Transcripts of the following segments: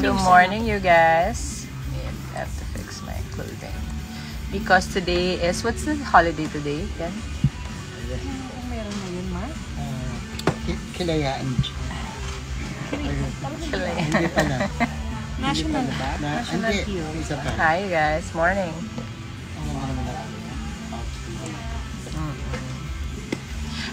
Good morning, you guys. I have to fix my clothing. Because today is, what's the holiday today? Yan? Meron na yun, Ma? Kilayaan. Kilayaan. Hindi pala. National ba? National Hindi. Hero. Isa pa. Hi guys, morning.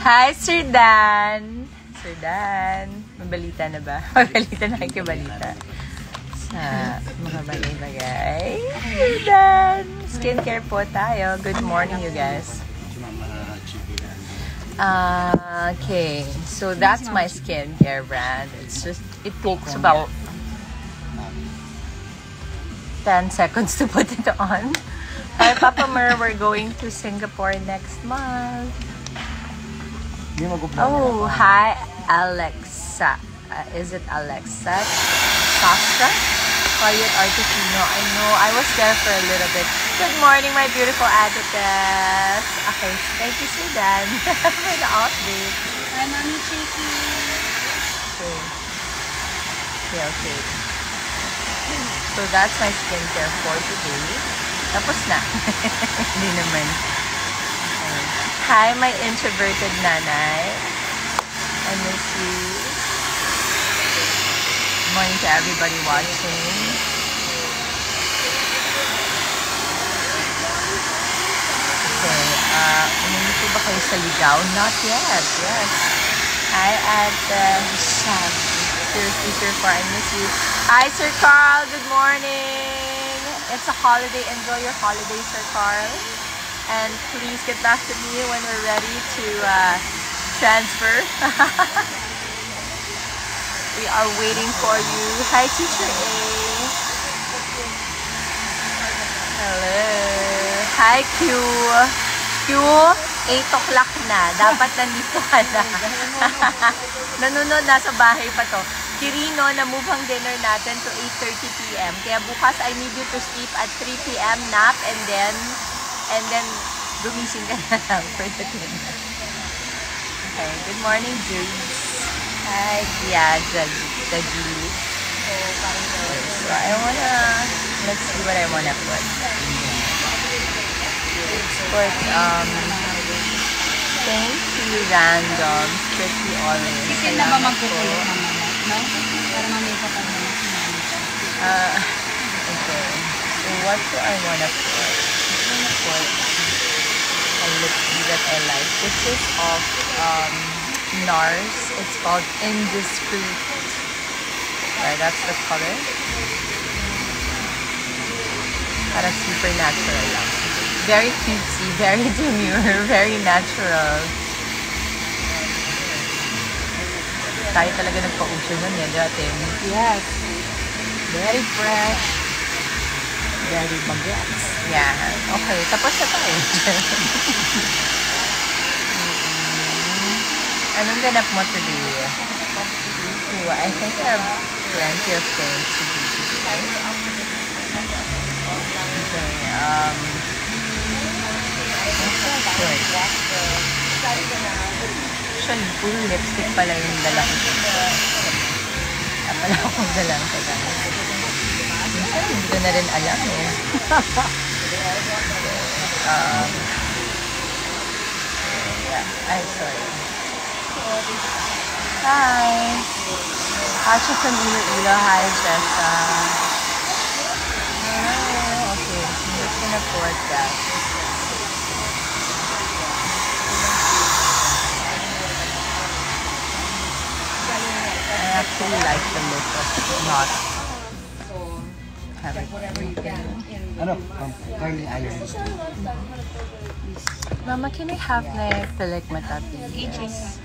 Hi Sir Dan. Sir Dan, mabalita na ba? Mabalita na kayo balita. Sa mga bagay-bagay. Sir Dan, skincare po tayo. Good morning you guys. Okay, so that's my skincare brand. It's just, it takes about 10 seconds to put it on. Hi Papa Mer, we're going to Singapore next month. Oh, hi Alexa. Is it Alexa? Sastra? Quiet Artefino. I know, I was there for a little bit. Good morning, my beautiful Adidas. Okay, thank you, Sir Dan, for the update. Hi, Mami Chiki. Okay. So that's my skincare for today. Tapos na. Hindi naman. Hi, my introverted nanay. I miss you. Good morning to everybody watching. Okay, umuwi po ba kayo sa ligaw? Not yet, yes. Hi, at Shab. Seriously, Sir Far, I miss you. Hi, Sir Carl. Good morning. It's a holiday. Enjoy your holiday, Sir Carl. And please get back to me when we're ready to transfer. We are waiting for you. Hi, Teacher A. Hello. Hi, Q. Q, 8 o'clock na. Dapat nandito ka na. Nanonood, nasa bahay pa to. Kirino, na-move ang dinner natin to 8:30 p.m. Kaya bukas, I need you to sleep at 3 p.m. nap and then gumising ka na lang for the dinner. Okay, good morning, Jules. Hi, yeah, Dagi. So let's see what I wanna put. Let's put, thank you, random, pretty orange. Sisil na ba magkukulo naman? No? Para mamay pa pa naman. Okay. So what do I wanna put? I'm gonna put a lipstick that I like. This is of NARS. It's called Indiscreet. Right, that's the color. Para super natural lang. Very cutesy, very demure, very natural. Tayo talaga nagpa-uso nun yan dati. Yes. Very fresh. Very bagets. Yeah. Okay, tapos na tayo. Anong ganap mo today? I think I have plenty of things to do today. Okay, actually, puro lipstick pala yung dala ko. Pala akong dalang kailangan. Minsan, hindi ko na rin alam eh. Sorry. Hi! Hachi from Iloilo. Hi, Jessa. Okay, I'm just gonna put that. I actually like the look of not having everything. Ano? Curly iron. Mama, can I have na fillet mata, please?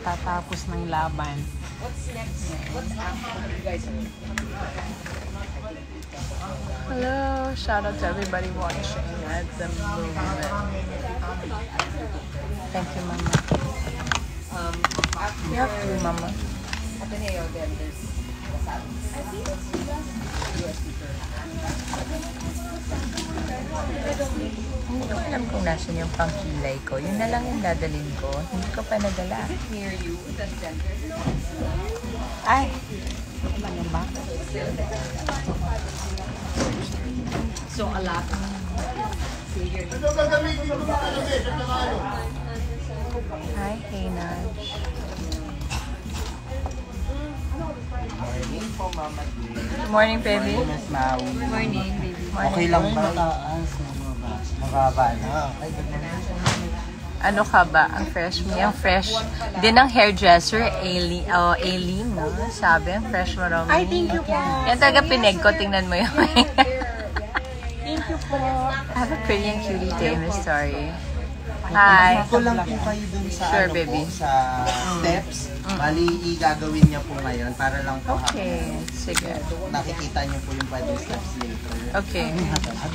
Tatapos ng laban. Hello, shout out to everybody watching at the moment. Thank you, Mama. You have two, Mama. Hindi ko alam kung nasan yung pangkilay ko. Yun na lang yung dadalhin ko. Hindi ko pa nadala. Ay. Ano ba? So, a lot. Hi, Haynaj. Morning po, Mama. Good morning, baby. Miss Maui. Good morning, baby. Okay lang ba? Mababa na. Ay, Ano ka ba? Ang fresh me. Ang fresh din ng hairdresser, Aileen, no? Sabi, ang fresh mo raw. Ay, thank you po. Yan talaga pineg ko. Tingnan mo yun. Thank you po. Have a pretty and cutie day, Miss Tori. Hi. Ko lang po kayo dun sa Sure, ano baby. po, sa steps. Bali, igagawin niya po ngayon para lang po Okay. Sige. nakikita niyo po yung pwedeng steps later. Okay.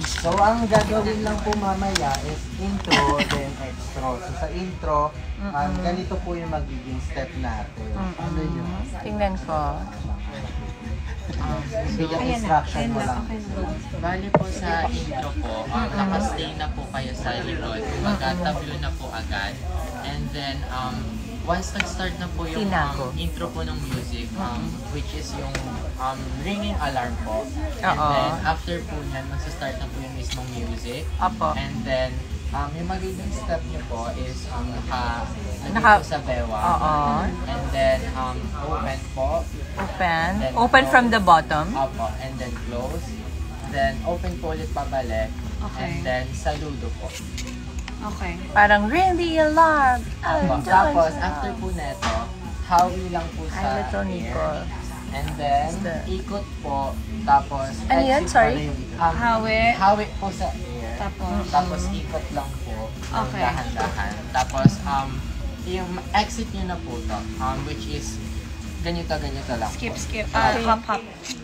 So, ang gagawin lang po mamaya is intro, then extro. So, sa intro, ganito po yung magiging step natin. Ano yun? Tingnan ko. Bigyan instruction mo lang. Bali po sa intro po, nakastay na po kayo sa likod. Magkatablo na po agad. And then, once nag-start na po yung intro po ng music, which is yung ringing alarm po. And Oo. then, after po yan, magsa-start na po yung mismong music. Apo. And then, yung magiging step niyo po is naka po sa bewa. Oo. And then, open po. Open. Open from the bottom. Opo, and then close. Then open po ulit pabalik. Okay. And then saludo po. Okay. Parang ring the alarm. Opo. Tapos after po neto, hawi lang po Ay, sa little air. Nicole. And then ikot po. Tapos Ano yan? exit Sorry? pa na yung Hawi. hawi po sa air. Tapos ikot lang po. Okay. Dahan-dahan. Tapos yung exit nyo na po to, which is ganito lang Skip, po. skip. Hop, hop.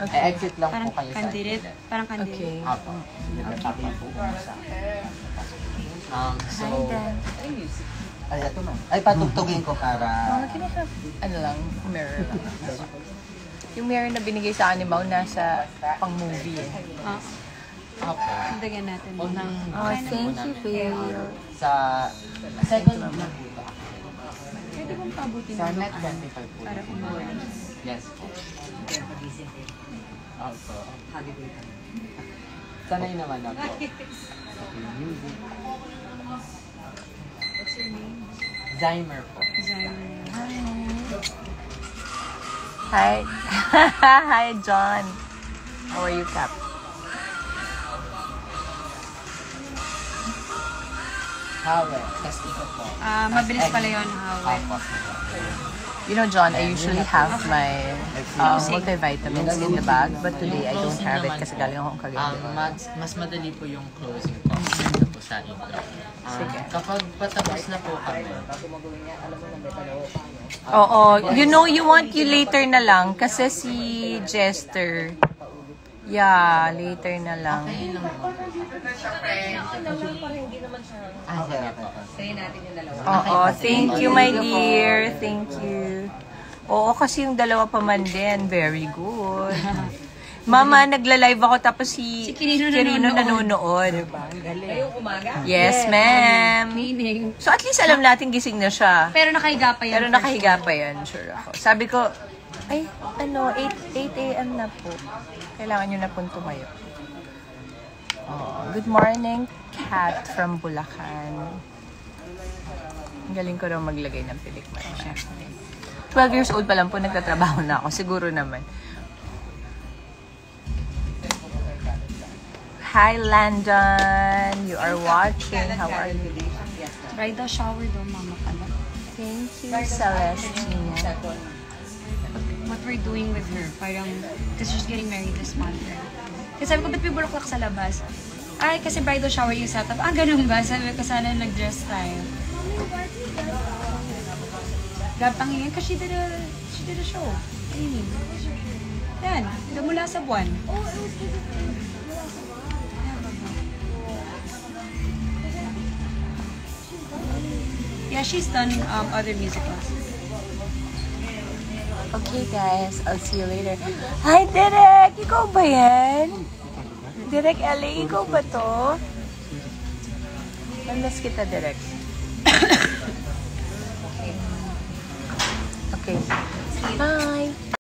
Exit lang Parang po kayo sa candidate. gilid. Parang candidate. Okay. Apo. So, Ay, ito na. Ay, patugtugin ko para... Can I have, ano lang, mirror lang. Yung mirror na binigay sa akin ni Mau, nasa pang-movie eh. apo. Dagyan natin. Unang Oh, thank you, babe. sa second na po ba? Pwede bang pabuti Sa na net 25 po. para umuwi? Yes po. Opo. Sanay naman ako. What's your name? Zymer po. Hi. Hi, John. How are you, Cap? Hawe. Test ko po. Mabilis pala yun, Hawi. Apo. You know, John, I usually have my multivitamins in the bag, but today I don't have it kasi galing akong Cagayan. Mas madali po yung closing po. Ito po sa intro. Sige. Kapag patapos na po kami, Oo. You know, you want you later na lang kasi si Jester. Yeah, later na lang. okay lang po. Sige po. Oo, thank you, my dear. Thank you. Oo, kasi yung dalawa pa man din. Very good. Mama, nagla-live ako tapos si Kirino nanonood. Yes, ma'am. Meaning. So at least alam natin gising na siya. Pero nakahiga pa yan. Pero nakahiga pa yan, sure ako. Sabi ko, ay, 8 a.m. na po. Kailangan nyo na pong tumayo. Oh, good morning, Kat from Bulacan. Ang galing ko raw maglagay ng pilikman. 12 years old pa lang po, nagtatrabaho na ako. Siguro naman. Hi, Landon. You are watching. How are you? Bridal shower daw, mama pala. Thank you, Celestina. What we're doing with her, parang, because she's getting married this month. Kasi sabi ko, ba't may bulaklak sa labas? Ay, kasi bridal shower yung setup. Ah, ganun ba? Sabi ko, sana nag-dress tayo. Gapang yun, kasi she did a show. What do you mean? Yan, mula sa buwan. Yeah, she's done other musicals. Okay, guys. I'll see you later. Hi, Derek! Ikaw ba yan? Derek LA, ikaw ba to? Namiss kita, Derek. Okay. Bye!